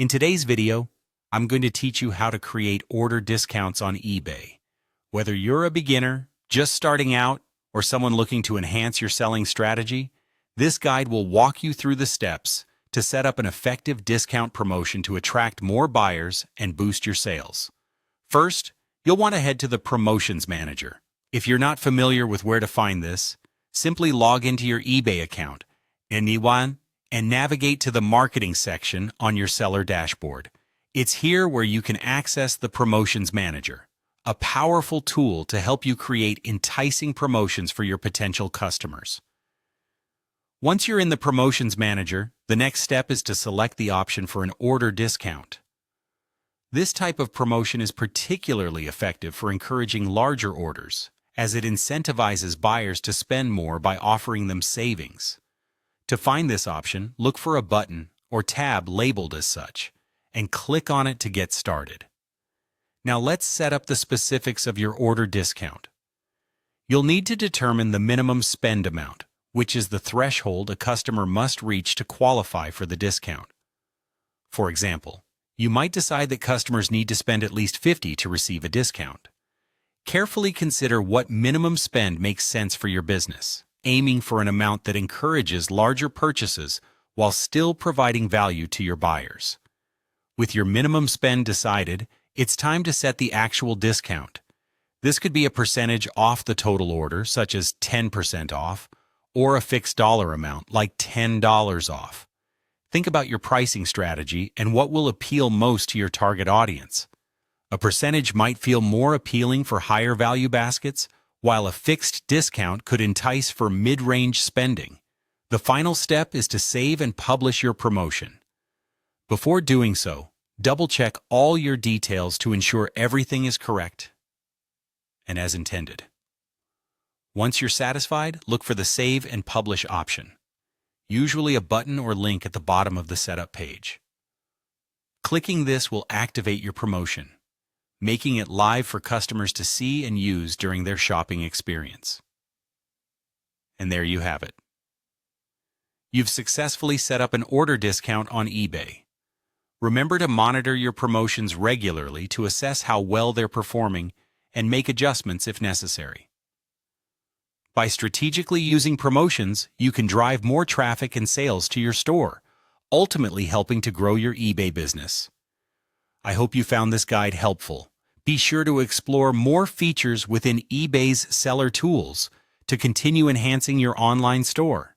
In today's video, I'm going to teach you how to create order discounts on eBay. Whether you're a beginner, just starting out, or someone looking to enhance your selling strategy, this guide will walk you through the steps to set up an effective discount promotion to attract more buyers and boost your sales. First, you'll want to head to the Promotions Manager. If you're not familiar with where to find this, simply log into your eBay account, and navigate to the Marketing section on your seller dashboard. It's here where you can access the Promotions Manager, a powerful tool to help you create enticing promotions for your potential customers. Once you're in the Promotions Manager, the next step is to select the option for an order discount. This type of promotion is particularly effective for encouraging larger orders, as it incentivizes buyers to spend more by offering them savings. To find this option, look for a button or tab labeled as such, and click on it to get started. Now let's set up the specifics of your order discount. You'll need to determine the minimum spend amount, which is the threshold a customer must reach to qualify for the discount. For example, you might decide that customers need to spend at least $50 to receive a discount. Carefully consider what minimum spend makes sense for your business, aiming for an amount that encourages larger purchases while still providing value to your buyers. With your minimum spend decided, it's time to set the actual discount. This could be a percentage off the total order, such as 10% off, or a fixed dollar amount, like $10 off. Think about your pricing strategy and what will appeal most to your target audience. A percentage might feel more appealing for higher value baskets, while a fixed discount could entice for mid-range spending. The final step is to save and publish your promotion. Before doing so, double-check all your details to ensure everything is correct and as intended. Once you're satisfied, look for the Save and Publish option, usually a button or link at the bottom of the setup page. Clicking this will activate your promotion, making it live for customers to see and use during their shopping experience. And there you have it. You've successfully set up an order discount on eBay. Remember to monitor your promotions regularly to assess how well they're performing and make adjustments if necessary. By strategically using promotions, you can drive more traffic and sales to your store, ultimately helping to grow your eBay business. I hope you found this guide helpful. Be sure to explore more features within eBay's seller tools to continue enhancing your online store.